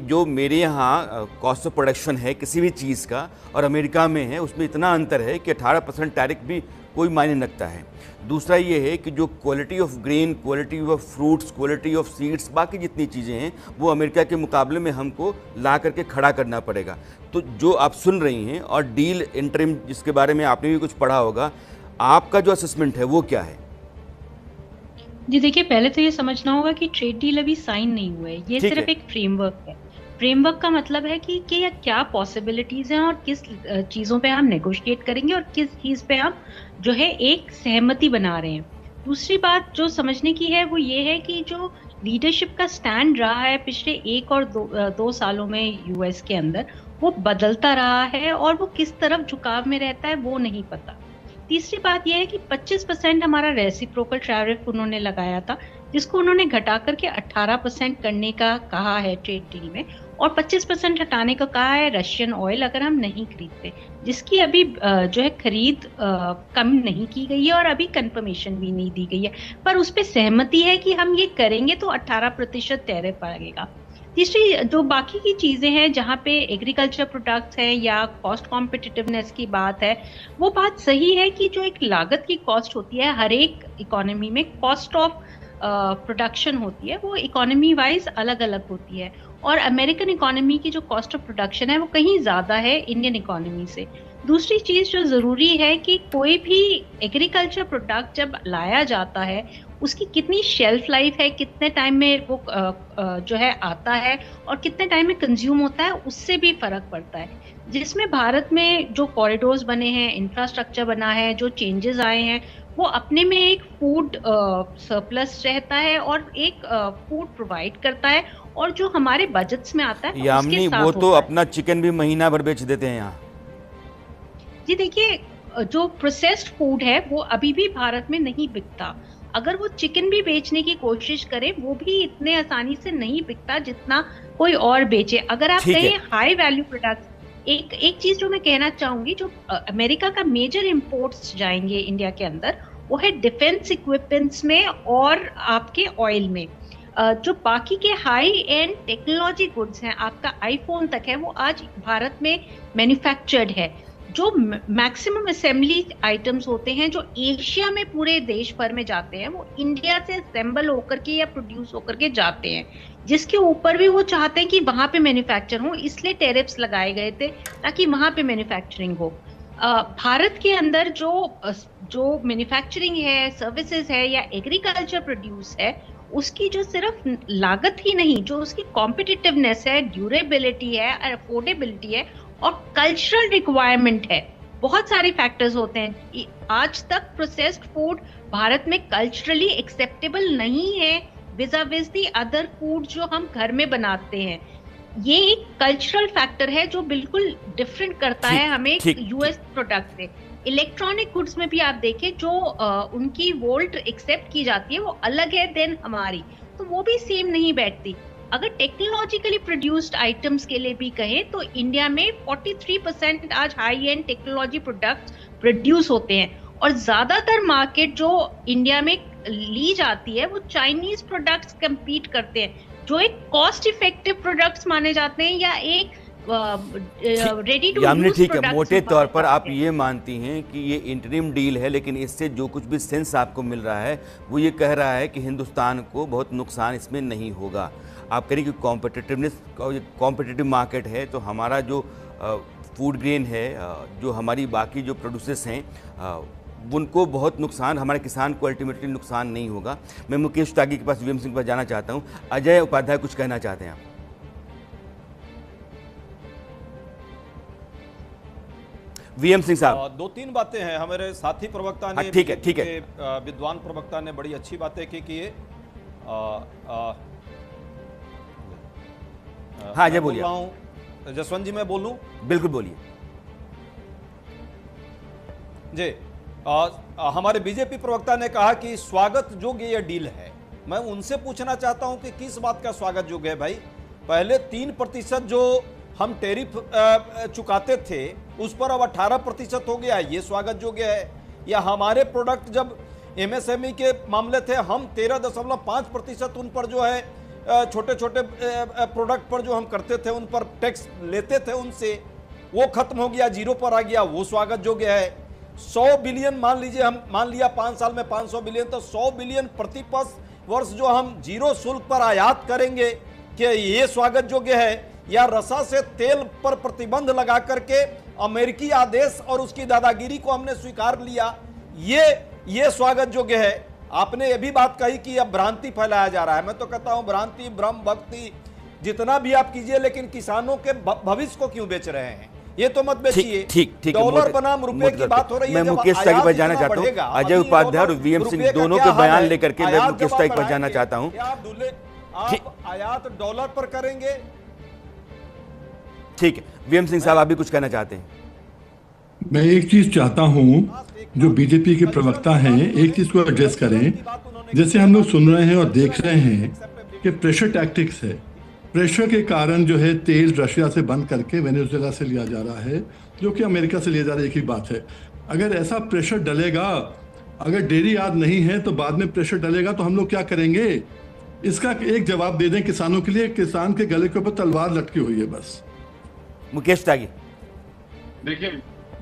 जो मेरे यहाँ कॉस्ट ऑफ प्रोडक्शन है किसी भी चीज़ का और अमेरिका में है, उसमें इतना अंतर है कि 18% टैरिफ भी कोई मायने नहीं रखता है। दूसरा ये है कि जो quality of grain, quality of fruits, quality of seeds, बाकी जितनी चीज़ें हैं वो अमेरिका के मुकाबले में हमको ला करके खड़ा करना पड़ेगा। तो जो आप सुन रही हैं और डील इंटरिम जिसके बारे में आपने भी कुछ पढ़ा होगा, आपका जो असेसमेंट है वो क्या है? जी देखिए, पहले तो ये समझना होगा कि ट्रेड डील अभी साइन नहीं हुआ है। ये ठीक सिर्फ है। एक फ्रेमवर्क है। फ्रेमवर्क का मतलब है कि या क्या पॉसिबिलिटीज हैं और किस चीजों पे हम नेगोशिएट करेंगे और किस चीज पे हम जो है एक सहमति बना रहे हैं। दूसरी बात जो समझने की है वो ये है कि जो लीडरशिप का स्टैंड रहा है पिछले एक और दो सालों में यूएस के अंदर, वो बदलता रहा है और वो किस तरफ झुकाव में रहता है वो नहीं पता। तीसरी बात यह है कि 25% हमारा रेसिप्रोकल टैरिफ उन्होंने लगाया था, जिसको उन्होंने घटा करके 18% करने का कहा है ट्रेड डील में, और 25% हटाने को कहा है रशियन ऑयल अगर हम नहीं खरीदते, जिसकी अभी जो है खरीद कम नहीं की गई है और अभी कंफर्मेशन भी नहीं दी गई है, पर उस पर सहमति है कि हम ये करेंगे तो 18% टैरिफ आएगा। तीसरी जो बाकी की चीजें हैं जहाँ पे एग्रीकल्चर प्रोडक्ट्स हैं या कॉस्ट कॉम्पिटिटिवनेस की बात है, वो बात सही है कि जो एक लागत की कॉस्ट होती है हर एक इकोनॉमी में, कॉस्ट ऑफ प्रोडक्शन होती है, वो इकोनॉमी वाइज अलग अलग होती है, और अमेरिकन इकोनॉमी की जो कॉस्ट ऑफ प्रोडक्शन है वो कहीं ज्यादा है इंडियन इकोनॉमी से। दूसरी चीज जो जरूरी है कि कोई भी एग्रीकल्चर प्रोडक्ट जब लाया जाता है उसकी कितनी शेल्फ लाइफ है, कितने टाइम में वो जो है आता है और कितने टाइम में कंज्यूम होता है, उससे भी फर्क पड़ता है। जिसमें भारत में जो कॉरिडोर्स बने हैं, इंफ्रास्ट्रक्चर बना है, जो चेंजेस आए हैं, वो अपने में एक फूड सरप्लस रहता है और एक फूड प्रोवाइड करता है, और जो हमारे बजट्स में आता है उसके यामिनी, वो साथ तो होता है। अपना चिकन भी महीना भर बेच देते हैं यहाँ। जी देखिए, जो प्रोसेस्ड फूड है वो अभी भी भारत में नहीं बिकता। अगर वो चिकन भी बेचने की कोशिश करे वो भी इतने आसानी से नहीं बिकता जितना कोई और बेचे। अगर आप ठीक है। कहें हाई वैल्यू प्रोडक्ट्स, एक एक चीज जो मैं कहना चाहूंगी, जो अमेरिका का मेजर इंपोर्ट्स जाएंगे इंडिया के अंदर, वो है डिफेंस इक्विपमेंट्स में और आपके ऑयल में। जो बाकी के हाई एंड टेक्नोलॉजी गुड्स हैं, आपका आईफोन तक है, वो आज भारत में मैन्युफैक्चर्ड है। जो मैक्सिमम असेंबली आइटम्स होते हैं जो एशिया में पूरे देश भर में जाते हैं, वो इंडिया से असेंबल होकर के या प्रोड्यूस होकर के जाते हैं, जिसके ऊपर भी वो चाहते हैं कि वहां पे मैन्युफैक्चर हो, इसलिए टैरिफ्स लगाए गए थे ताकि वहां पे मैन्युफैक्चरिंग हो। भारत के अंदर जो मैन्युफैक्चरिंग है, सर्विसेज है या एग्रीकल्चर प्रोड्यूस है, उसकी जो सिर्फ लागत ही नहीं, जो उसकी कॉम्पिटिटिवनेस है, ड्यूरेबिलिटी है, अफोर्डेबिलिटी है और कल्चरल रिक्वायरमेंट है, बहुत सारे फैक्टर्स होते हैं। आज तक प्रोसेस्ड फूड भारत में कल्चरली एक्सेप्टेबल नहीं है विजा विज दी अदर फूड जो हम घर में बनाते हैं। ये एक कल्चरल फैक्टर है जो बिल्कुल डिफरेंट करता ठीक है हमें ठीक ठीक। यूएस प्रोडक्ट से। इलेक्ट्रॉनिक गुड्स में भी आप देखें, जो उनकी वोल्ट एक्सेप्ट की जाती है वो अलग है देन हमारी, तो वो भी सेम नहीं बैठती। अगर टेक्नोलॉजिकली प्रोड्यूस्ड आइटम्स के लिए भी कहें तो इंडिया में 43% आज high and technology products produce होते हैं, और ज्यादातर मार्केट जो इंडिया में ली जाती है वो चाइनीज प्रोडक्ट्स compete करते हैं, जो एक कॉस्ट इफेक्टिव प्रोडक्ट्स माने जाते हैं या एक रेडी टू यामिनी, यूज ठीक है, प्रोडक्ट्स मोटे तौर माने पर आप जाते हैं। ये मानती हैं कि ये इंटरिम डील है, लेकिन इससे जो कुछ भी सेंस आपको मिल रहा है वो ये कह रहा है कि हिंदुस्तान को बहुत नुकसान इसमें नहीं होगा। आप कह रही कि कॉम्पिटिटिवनेस, कॉम्पिटिटिव मार्केट है, तो हमारा जो फूड ग्रेन है, जो हमारी बाकी जो प्रोड्यूसर्स हैं, उनको बहुत नुकसान, हमारे किसान को अल्टीमेटली नुकसान नहीं होगा। मैं मुकेश त्यागी के पास, वीएम सिंह के पास जाना चाहता हूँ। अजय उपाध्याय कुछ कहना चाहते हैं आप? वीएम सिंह साहब। दो तीन बातें हैं। हमारे साथी प्रवक्ता ने, ठीक है, ठीक है। विद्वान प्रवक्ता ने बड़ी अच्छी बातें की कि ये हाँ, अजय मैं बोल बोलिए। रहा हूँ, जसवंत जी मैं बोलूँ? बिल्कुल बोलिए। जी, हमारे बीजेपी प्रवक्ता ने कहा कि स्वागत योग्य यह डील है। मैं उनसे पूछना चाहता हूं कि किस बात का स्वागत योग्य है भाई? पहले 3% जो हम टैरिफ चुकाते थे उस पर अब 18% हो गया, ये स्वागत योग्य है? या हमारे प्रोडक्ट जब एमएसएमई के मामले थे, हम 13.5% उन पर जो है छोटे छोटे प्रोडक्ट पर जो हम करते थे उन पर टैक्स लेते थे उनसे, वो खत्म हो गया, जीरो पर आ गया, वो स्वागत योग्य है। 100 बिलियन मान लीजिए, हम मान लिया 5 साल में 500 बिलियन, तो 100 बिलियन प्रति वर्ष जो हम जीरो शुल्क पर आयात करेंगे, कि ये स्वागत योग्य है? या रसा से तेल पर प्रतिबंध लगा करके अमेरिकी आदेश और उसकी दादागिरी को हमने स्वीकार लिया, ये स्वागत योग्य है? आपने ये भी बात कही कि अब भ्रांति फैलाया जा रहा है। मैं तो कहता हूं भ्रांति, भ्रम, भक्ति जितना भी आप कीजिए, लेकिन किसानों के भविष्य को क्यों बेच रहे हैं? ये तो मत बेचिए। ठीक डॉलर बनाम रुपए की बात हो रही है। मैं मुकेश टागी पर जाना चाहता हूं। अजय उपाध्याय और वीएम सिंह दोनों के बयान लेकर के मैं मुकेश टागी पर जाना चाहता हूं। आप आयात डॉलर पर करेंगे? ठीक है, वीएम सिंह साहब आप भी कुछ कहना चाहते हैं? मैं एक चीज चाहता हूं, जो बीजेपी के प्रवक्ता हैं, एक चीज को एड्रेस करें। जैसे हम लोग सुन रहे हैं और देख रहे हैं कि प्रेशर टैक्टिक्स है, प्रेशर के कारण जो है तेल रशिया से बंद करके वेनेजुएला से लिया जा रहा है, जो कि अमेरिका से लिया जा रहा है, एक ही बात है। अगर ऐसा प्रेशर डलेगा, अगर डेरी आज नहीं है तो बाद में प्रेशर डलेगा, तो हम लोग क्या करेंगे? इसका एक जवाब दे दें किसानों के लिए। किसान के गले के ऊपर तलवार लटकी हुई है बस। मुकेश टागी।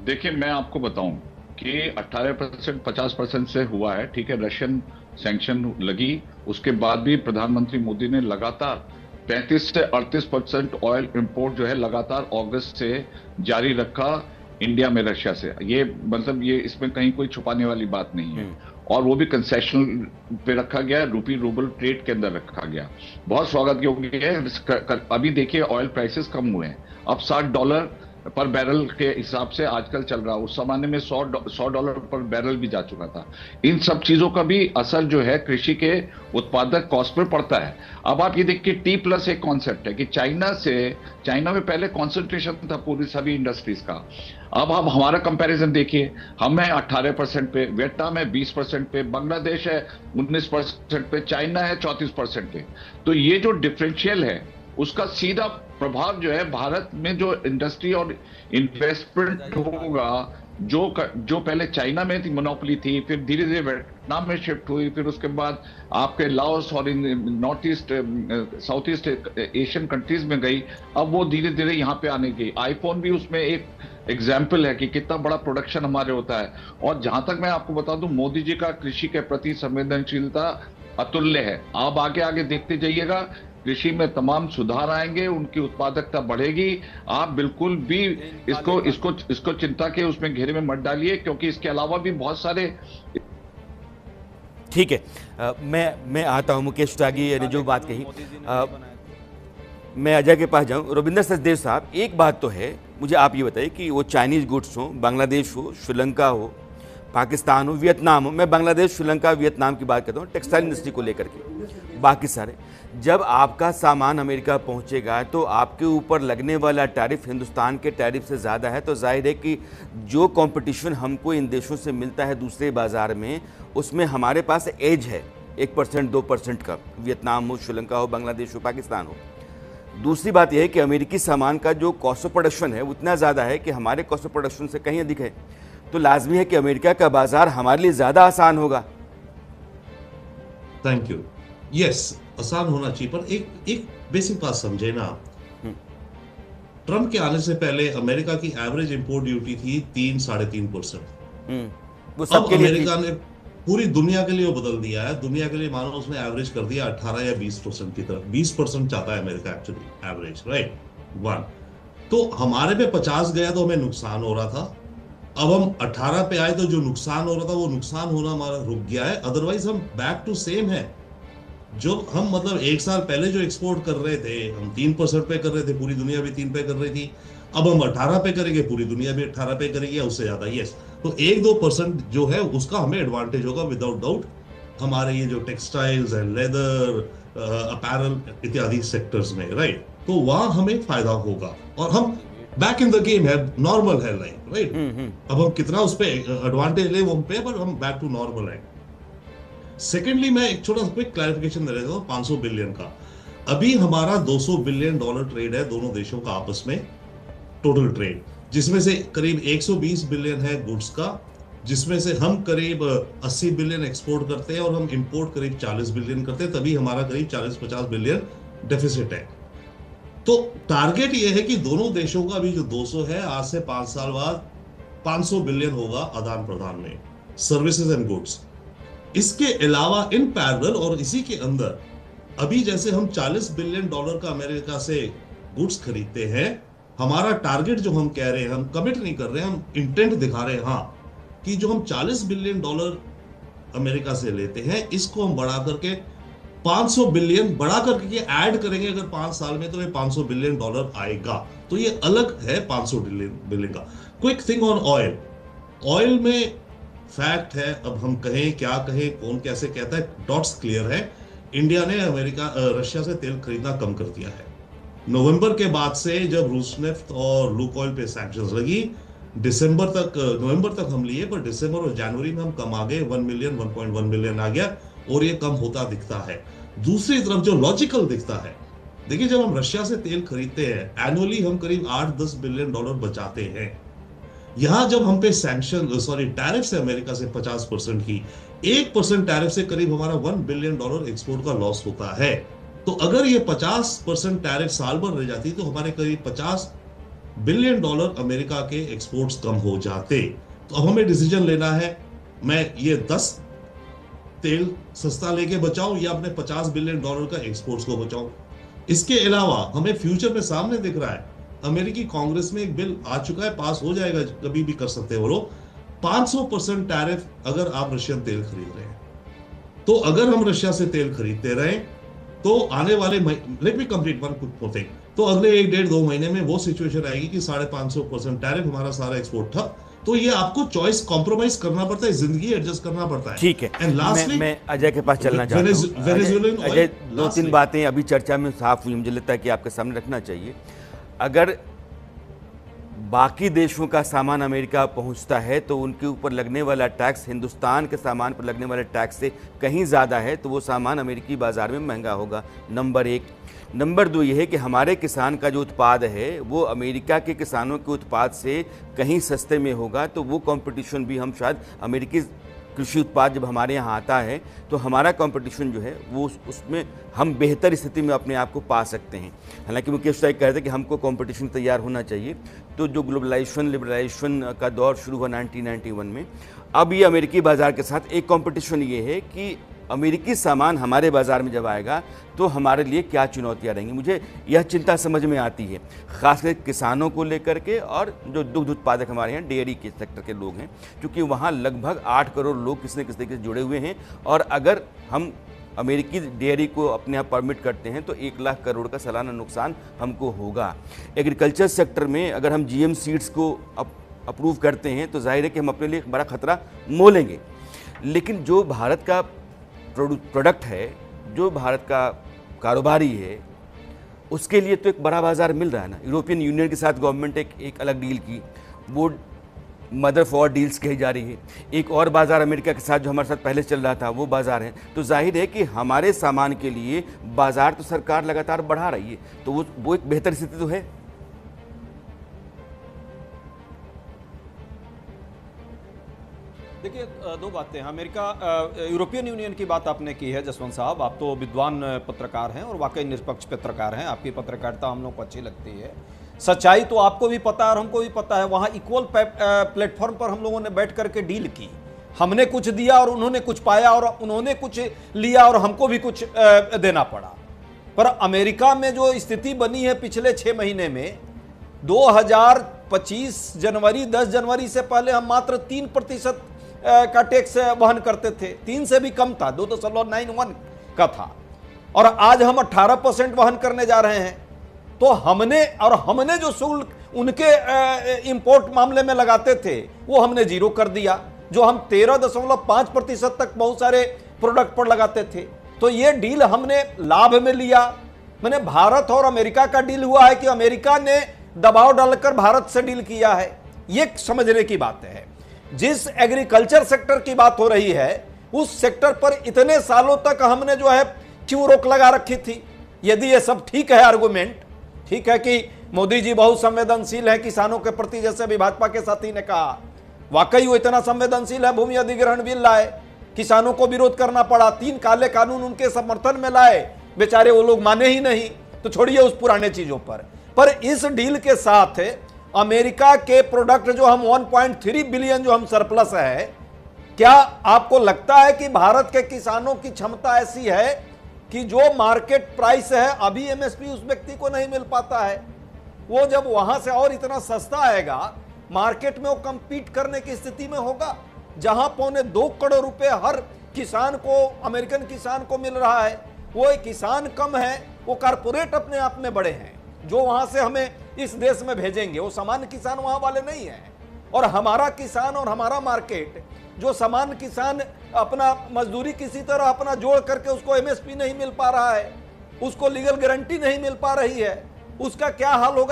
देखिए मैं आपको बताऊं कि 18% 50% से हुआ है, ठीक है, रशियन सैंक्शन लगी, उसके बाद भी प्रधानमंत्री मोदी ने लगातार 35 से 38% ऑयल इंपोर्ट जो है लगातार अगस्त से जारी रखा इंडिया में रशिया से। ये मतलब ये इसमें कहीं कोई छुपाने वाली बात नहीं है, और वो भी कंसेशनल पे रखा गया, रूपी रूबल ट्रेड के अंदर रखा गया। बहुत स्वागत योग्य है। अभी देखिए ऑयल प्राइसेस कम हुए हैं, अब $60 पर बैरल के हिसाब से आजकल चल रहा है। उस जमाने में $100 पर बैरल भी जा चुका था। इन सब चीजों का भी असर जो है कृषि के उत्पादक कॉस्ट पर पड़ता है। अब आप ये देखिए T+ एक कॉन्सेप्ट है कि चाइना में पहले कॉन्सेंट्रेशन था पूरी सभी इंडस्ट्रीज का। अब आप हमारा कंपैरिजन देखिए, हम है 18% पे, वियतनाम है 20% पे, बांग्लादेश है 19% पे, चाइना है 34% पे। तो ये जो डिफरेंशियल है उसका सीधा प्रभाव जो है भारत में जो इंडस्ट्री और इन्वेस्टमेंट होगा, जो पहले चाइना में थी, मोनोपोली थी, फिर धीरे धीरे वियतनाम में शिफ्ट हुई, फिर उसके बाद आपके लाओस और साउथ ईस्ट एशियन कंट्रीज में गई, अब वो धीरे धीरे यहाँ पे आने की। आईफोन भी उसमें एक एग्जाम्पल है कि कितना बड़ा प्रोडक्शन हमारे होता है। और जहां तक मैं आपको बता दूं, मोदी जी का कृषि के प्रति संवेदनशीलता अतुल्य है। आप आगे देखते जाइएगा, कृषि में तमाम सुधार आएंगे, उनकी उत्पादकता बढ़ेगी। आप बिल्कुल भी इसको चिंता के उसमें घेरे में मत डालिए, क्योंकि इसके अलावा भी बहुत सारे। ठीक है, मैं आता हूं मुकेश टागी ने जो बात कही। मैं अजय के पास जाऊं। रविंद्र सचदेव साहब, एक बात तो है, मुझे आप ये बताइए कि वो चाइनीज गुड्स हो, बांग्लादेश हो, श्रीलंका हो, पाकिस्तान हो, वियतनाम हो, मैं बांग्लादेश, श्रीलंका, वियतनाम की बात करता हूँ टेक्सटाइल इंडस्ट्री को लेकर के, बाकी सारे, जब आपका सामान अमेरिका पहुँचेगा तो आपके ऊपर लगने वाला टैरिफ हिंदुस्तान के टैरिफ से ज़्यादा है। तो जाहिर है कि जो कंपटीशन हमको इन देशों से मिलता है दूसरे बाज़ार में, उसमें हमारे पास एज है 1% 2% का, वियतनाम हो, श्रीलंका हो, बांग्लादेश हो, पाकिस्तान हो। दूसरी बात यह है कि अमेरिकी सामान का जो कॉस्ट ऑफ प्रोडक्शन है उतना ज़्यादा है कि हमारे कॉस्ट ऑफ प्रोडक्शन से कहीं अधिक है। तो लाजमी है कि अमेरिका का बाजार हमारे लिए ज़्यादा आसान होगा। Thank you. यस, आसान होना चाहिए, पर एक बेसिक बात समझे ना। ट्रंप के आने से पहले अमेरिका की एवरेज इंपोर्ट ड्यूटी थी 3-3.5%। वो सबके लिए अमेरिका ने पूरी दुनिया के लिए वो बदल दिया है। दुनिया के लिए मानो उसने एवरेज कर दिया 18 या 20% की तरफ। 20% चाहता है अमेरिका एक्चुअली एवरेज, राइट। 1 तो हमारे पे 50 गया तो हमें नुकसान हो रहा था। अब हम 18 पे आए तो जो नुकसान हो रहा था वो नुकसान होना हमारा रुक गया है। अदरवाइज हम बैक टू सेम है। जो हम मतलब 1 साल पहले जो एक्सपोर्ट कर रहे थे, हम 3% पे कर रहे थे, पूरी दुनिया भी 3 पे कर रही थी। अब हम 18 पे करेंगे, पूरी दुनिया भी 18 पे करेगी या उससे ज्यादा। यस, तो 1-2% जो है उसका हमें एडवांटेज होगा विदाउट डाउट। हमारे ये जो टेक्सटाइल्स है, लेदर, अपैरल इत्यादि सेक्टर्स में, राइट, तो वहां हमें फायदा होगा और हम बैक इन द गेम है, नॉर्मल है लाइक, राइट। अब हम कितना उस पर एडवांटेज ले वो हम पे, पर हम बैक टू नॉर्मल है। सेकेंडली, मैं एक छोटा सा क्विक क्लैरिफिकेशन दे रहा हूँ 500 बिलियन का। अभी हमारा $200 बिलियन ट्रेड है दोनों देशों का आपस में, टोटल ट्रेड, जिसमें से करीब 120 बिलियन है गुड्स का, जिसमें से हम करीब 80 बिलियन एक्सपोर्ट करते हैं और हम इंपोर्ट करीब 40 बिलियन करते हैं, तभी हमारा करीब 40-50 बिलियन डेफिसिट है। तो टारगेट ये है कि दोनों देशों का अभी जो 200 है, आज से 5 साल बाद 500 बिलियन होगा आदान प्रदान में, सर्विसेज एंड गुड्स। इसके अलावा इन पैरेलल और इसी के अंदर अभी जैसे हम $40 बिलियन का अमेरिका से गुड्स खरीदते हैं, हमारा टारगेट जो हम कह रहे हैं, हम कमिट नहीं कर रहे हैं, हम इंटेंट दिखा रहे हैं हाँ, कि जो हम $40 बिलियन अमेरिका से लेते हैं, इसको हम बढ़ा करके 500 बिलियन बढ़ा करके ऐड करेंगे अगर 5 साल में, तो ये $500 बिलियन आएगा। तो ये अलग है 500 बिलियन का। Quick thing on oil. Oil में फैक्ट है, अब हम कहें क्या कहें, कौन कैसे कहता है, डॉट्स क्लियर है। इंडिया ने रशिया से तेल खरीदना कम कर दिया है। नवंबर के बाद से जब रूसनेफ्ट और लुक ऑयल पे सैंक्शंस लगी, नवंबर तक हम लिए, पर दिसंबर और जनवरी में हम कम आ गए, 1 मिलियन 1.1 मिलियन आ गया, और ये कम होता दिखता है। दूसरी तरफ जो लॉजिकल दिखता है, देखिए जब हम रशिया से तेल खरीदते हैं, एनुअली हम करीब 8-10 बिलियन डॉलर बचाते हैं। यहां जब हम पे टैरिफ से अमेरिका से 50% की, 1% टैरिफ से करीब हमारा $1 बिलियन एक्सपोर्ट का लॉस होता है। तो अगर ये 50% टैरिफ साल भर रह जाती तो हमारे करीब $50 बिलियन अमेरिका के एक्सपोर्ट्स कम हो जाते। तो अब हमें डिसीजन लेना है, मैं ये 10 तेल सस्ता लेके बचाऊं या अपने $50 बिलियन का एक्सपोर्ट्स को बचाऊं। इसके अलावा हमें फ्यूचर में सामने दिख रहा है, अमेरिकी कांग्रेस में एक बिल आ चुका है, पास हो जाएगा, कभी भी कर सकते हैं वो लोग, 500% टैरिफ अगर आप रशियन तेल खरीद रहे हैं। तो अगर हम रशिया से तेल खरीदते रहे तो आने वाले let me complete one quick thing, तो अगले 1-1.5-2 महीने में वो सिचुएशन आएगी कि 550% टैरिफ, हमारा सारा एक्सपोर्ट ठप। तो ये आपको चॉइस कॉम्प्रोमाइज करना पड़ता है, जिंदगी एडजस्ट करना पड़ता है। ठीक है, एंड लास्टली मैं अजय के पास चलना चाहता हूं। अजय, 2-3 बातें अभी चर्चा में साफ हुई, मुझे लगता है कि आपके सामने रखना चाहिए। अगर बाकी देशों का सामान अमेरिका पहुंचता है तो उनके ऊपर लगने वाला टैक्स हिंदुस्तान के सामान पर लगने वाले टैक्स से कहीं ज़्यादा है, तो वो सामान अमेरिकी बाज़ार में महंगा होगा, नंबर 1। नंबर 2 ये है कि हमारे किसान का जो उत्पाद है वो अमेरिका के किसानों के उत्पाद से कहीं सस्ते में होगा, तो वो कंपटीशन भी हम शायद, अमेरिकी कृषि उत्पाद जब हमारे यहाँ आता है तो हमारा कंपटीशन जो है वो उसमें हम बेहतर स्थिति में अपने आप को पा सकते हैं। हालांकि मुकेश साहब कह रहे थे कि हमको कंपटीशन तैयार होना चाहिए। तो जो ग्लोबलाइजेशन लिबरलाइजेशन का दौर शुरू हुआ 1991 में, अब ये अमेरिकी बाज़ार के साथ एक कंपटीशन ये है कि अमेरिकी सामान हमारे बाज़ार में जब आएगा तो हमारे लिए क्या चुनौतियाँ रहेंगी। मुझे यह चिंता समझ में आती है, खासकर किसानों को लेकर के, और जो दुग्ध उत्पादक हमारे यहाँ डेयरी के सेक्टर के लोग हैं, क्योंकि वहाँ लगभग 8 करोड़ लोग किसी न किसी तरीके से जुड़े हुए हैं, और अगर हम अमेरिकी डेयरी को अपने यहाँ परमिट करते हैं तो 1 लाख करोड़ का सालाना नुकसान हमको होगा। एग्रीकल्चर सेक्टर में अगर हम GM सीड्स को अप्रूव करते हैं तो जाहिर है कि हम अपने लिए एक बड़ा खतरा मोलेंगे। लेकिन जो भारत का प्रोडक्ट है, जो भारत का कारोबारी है, उसके लिए तो एक बड़ा बाज़ार मिल रहा है ना। यूरोपियन यूनियन के साथ गवर्नमेंट एक अलग डील की, वो मदर फॉर डील्स कही जा रही है। एक और बाज़ार अमेरिका के साथ जो हमारे साथ पहले चल रहा था वो बाज़ार है। तो जाहिर है कि हमारे सामान के लिए बाज़ार तो सरकार लगातार बढ़ा रही है, तो वो एक बेहतर स्थिति तो है। देखिए, 2 बातें। अमेरिका, यूरोपियन यूनियन की बात आपने की है जसवंत साहब, आप तो विद्वान पत्रकार हैं और वाकई निष्पक्ष पत्रकार हैं, आपकी पत्रकारिता हम लोग को अच्छी लगती है। सच्चाई तो आपको भी पता है और हमको भी पता है। वहाँ इक्वल प्लेटफॉर्म पर हम लोगों ने बैठ करके डील की, हमने कुछ दिया और उन्होंने कुछ पाया, और उन्होंने कुछ लिया और हमको भी कुछ देना पड़ा। पर अमेरिका में जो स्थिति बनी है पिछले 6 महीने में, 2025 जनवरी 10 जनवरी से पहले हम मात्र 3% का टैक्स वहन करते थे, 3 से भी कम था, 2.91 का था, और आज हम 18% वहन करने जा रहे हैं। तो हमने जो शुल्क उनके इंपोर्ट मामले में लगाते थे वो हमने 0 कर दिया, जो हम 13.5% तक बहुत सारे प्रोडक्ट पर लगाते थे। तो ये डील हमने लाभ में लिया। मैंने भारत और अमेरिका का डील हुआ है कि अमेरिका ने दबाव डालकर भारत से डील किया है, ये समझने की बात है। जिस एग्रीकल्चर सेक्टर की बात हो रही है, उस सेक्टर पर इतने सालों तक हमने जो है क्यों रोक लगा रखी थी? यदि ये सब ठीक है, आर्गुमेंट ठीक है कि मोदी जी बहुत संवेदनशील है किसानों के प्रति, जैसे भी भाजपा के साथी ने कहा, वाकई वो इतना संवेदनशील है? भूमि अधिग्रहण बिल लाए, किसानों को विरोध करना पड़ा, 3 काले कानून उनके समर्थन में लाए, बेचारे वो लोग माने ही नहीं। तो छोड़िए उस पुराने चीजों पर इस डील के साथ अमेरिका के प्रोडक्ट जो हम 1.3 बिलियन जो हम सरप्लस है, क्या आपको लगता है कि भारत के किसानों की क्षमता ऐसी है कि जो मार्केट प्राइस है अभी एमएसपी उस व्यक्ति को नहीं मिल पाता है, वो जब वहां से और इतना सस्ता आएगा मार्केट में वो कंपीट करने की स्थिति में होगा? जहां 2.25 करोड़ रुपए हर किसान को, अमेरिकन किसान को मिल रहा है, वो एक किसान कम है, वो कारपोरेट अपने आप में बड़े हैं जो वहां से हमें इस देश में भेजेंगे, वो सामान्य किसान वहां वाले नहीं है। और हमारा किसान और हमारा मार्केट, जो सामान्य किसान अपना मजदूरी किसी तरह अपना जोड़ करके उसको एमएसपी नहीं मिल पा रहा है, उसको लीगल गारंटी नहीं मिल पा रही है, उसका क्या हाल होगा